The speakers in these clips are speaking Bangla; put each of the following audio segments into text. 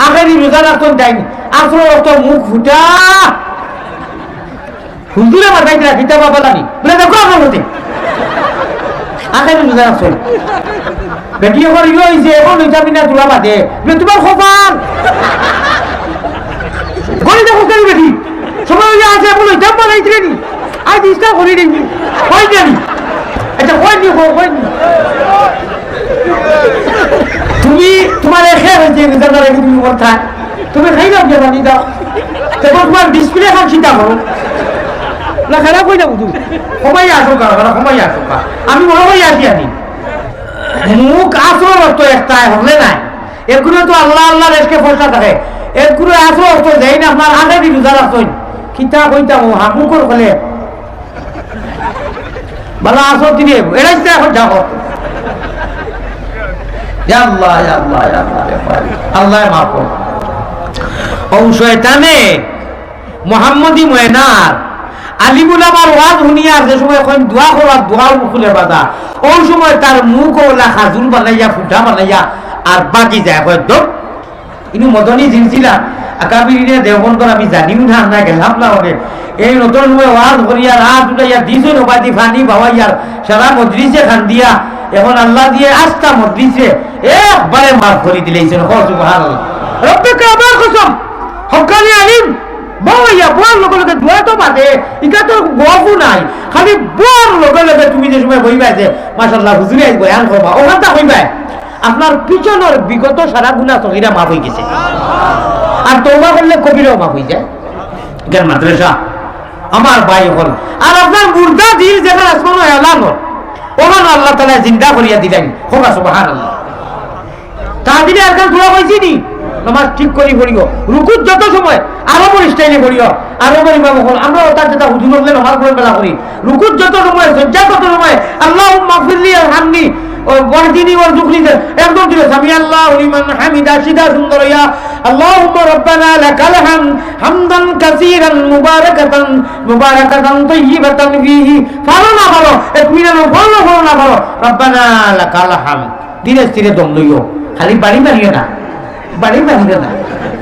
আখেরি রোজা রাখতেন যায়নি আসলে অত মুখ ফুটা হুজুরে আমার বাইক রাখি তা বাবা জানি বলে দেখো আমার মতে আখেরি রোজা রাখছেন বেটি এখন ইয়ে হয়েছে এখন হইতাবি না তোলা বাদে তোমার খবর গণিত খুঁজতে বেটি সময় আছে এখন হইতাম বানাইছিলে নি আজ ইচ্ছা করি নি হয় জানি আচ্ছা হয়নি হয়নি তুমি তোমার এখে হয়েছে তুমি কথা তুমি খাই দাও যে জানি দাও তখন তোমার ডিসপ্লে এখন চিন্তা করো না খারাপ হয়ে যাবো তুমি সময় আসো কারো সময় আসো আমি মনে হয় আসি আনি মুখ আসল অর্থ একটা হলে নাই এগুলো তো আল্লাহ আল্লাহ রেসকে পয়সা থাকে এগুলো আসল অর্থ যাই না আপনার আগে দি রোজা রাখছেন কিতা কইতাম হামুকর হলে বালা আসল দিবে এরাই তো এখন যাবো আল্লাহ আল্লাহ আল্লাহ মাফ করুন শয়তানে মোহাম্মদী ময়নার আলিমুল আমার ওয়াজ শুনিয়ার যে সময় এখন দোয়া করার দোয়া খুলে বাধা ওই সময় তার মুখ ওলা খাজুল বানাইয়া ফুটা বানাইয়া আর বাকি যায় হয়তো ইনু মদনী জিনছিলা আকাবিরিনে দেওবন্দর আমি জানিও না না গেলাম না অনেক এই নতুন সময় ওয়াজ করিয়া রাত উঠাইয়া দিছে নবাদি ফানি বাবাইয়ার সারা মজলিসে খান দিয়া এখন আল্লাহ দিয়ে আস্থা মজলিসে একবারে মাফ করে দিলেছেন সুবহানাল্লাহ রব্বিকা আমার কসম হকানি আলিম বাবাইয়া বল লগে লগে দোয়া তো বাদে ইকা তো গফু নাই খালি বল লগে লগে তুমি যে সময় বইবা যে মাশাআল্লাহ হুজুরে আই বয়ান করবা ওখানটা হইবা আপনার পিছনের বিগত সারা গুনাহ সগীরা মাফ হয়ে গেছে আর তওবা করলে কবিরাও মাফ হয়ে যায় জ্ঞান মাদ্রাসা আমার ভাই হল আর আপনার মুর্দা দিল যেখানে আসমান এলান ওখানে আল্লাহ তাআলা জিন্দা করিয়া দিলেন হোক সুবহানাল্লাহ তাহলে আর কাল দোয়া হইছি নি নামাজ ঠিক করি করিও রুকুত যত সময় আরবের স্টাইলে করিও আরবের ইমাম হল আমরা ওটা যেটা হুজুর বললে নামাজ পড়ে বেলা করি রুকুত যত সময় সজ্জা তত সময় আল্লাহুম্মা ফিরলি আরহামনি ও ওয়াহদিনি ওয়ারযুকনি একদম দিলে সামি আল্লাহু লিমান হামিদা সিদা সুন্দর ইয়া আল্লাহুম্মা রাব্বানা লাকাল হামদ হামদান কাসীরান মুবারাকাতান তাইয়িবাতান ফীহি ভালো না ভালো এক মিনিট ভালো না ভালো রাব্বানা লাকাল হামদ ধীরে ধীরে দম লইও খালি বাড়ি মারিও না বাড়ি মারিও না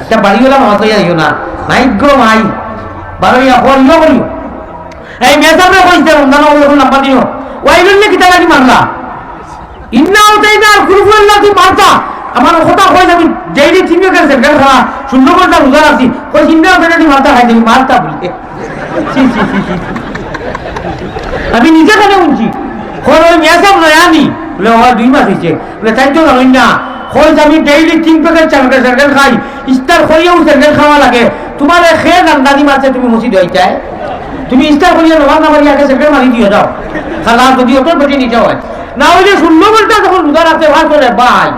তা বাড়িওয়ালা মাথা যাইও না ভাগ্য মাই বাড়িয়া হরিও হরিও এই মেসাবে কইতে রমজান ওগুলো নাম্বার দিও ওয়াইলুল্লাহ কিতা লাগি মারলা ইন্নাও তাইনা কুরফুল্লাহ কি মারতা আমার কথা কই যাবি যেইনি চিন্তা করেছে গেল খাওয়া সুন্দর করে রোজা রাখছি কই চিন্তা করে নি মারতা খাই দিবি মারতা বলে আমি নিজে কেন শুনছি কোন ওই মেসাব নয় আমি বলে ওর 2 মাস হয়েছে বলে তাই তো জানি না কই আমি ডেইলি 3 প্যাকেট চারকেল খাই ইস্তার করিয়াও চারকেল খাওয়া লাগে তোমার খেয়ে গান্দাদি মাছে তুমি মসজিদ হয়ে যায় তুমি ইস্তার করিয়া নামাজ না পড়িয়া আগে চারকেল মারি দিয়ে দাও খালা যদি অত বেটি নিতে হয় না হইলে শূন্য বলতে যখন রোজা রাখতে ভাগ করে ভাই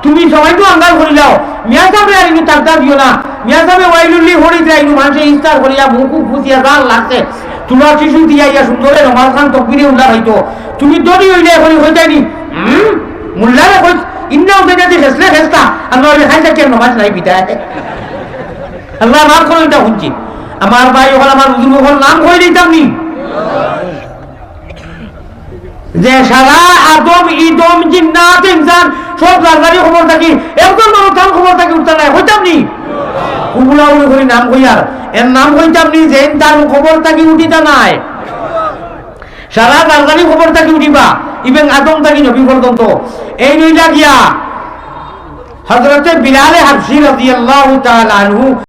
তুমি সবাই তো আঙ্গাল করি যাও মিয়া সাহেব আর ইনু তাকদা দিও না মিয়া সাহেব ওয়াইলুল্লি হরি যায় ইনু মানুষে ইস্তার করিয়া মুখু ফুসিয়া জাল লাগছে তোমার শিশু দিয়া ইয়া সুন্দরে নমাজ খান তকবিরে উল্লা হইতো তুমি দড়ি হইলে এখন হয়ে যায়নি মুল্লারে কই ইন্নাও দেখাতে হেসলে হেসতা আল্লাহ খাইতে কেন নমাজ নাই বিদায় আল্লাহ মাফ করো এটা শুনছি আমার ভাই ওখানে আমার বুজুর্গ ওখানে নাম কই দিতাম নি যে সারা আদম ইদম জিন্নাত ইনসান সব লাগারি খবর থাকি একজন মানুষ তার খবর থাকি উঠতে নাই হইতাম নি কুবুলা উড়ে করে নাম কইয়ার এর নাম কইতাম নি যে তার খবর থাকি উঠিতা নাই সারা লাগারি খবর থাকি উঠিবা ইবেন আদম থাকি নবী পর্যন্ত এই নইলা গিয়া হযরতে বিলাল হাবশী রাদিয়াল্লাহু তাআলা আনহু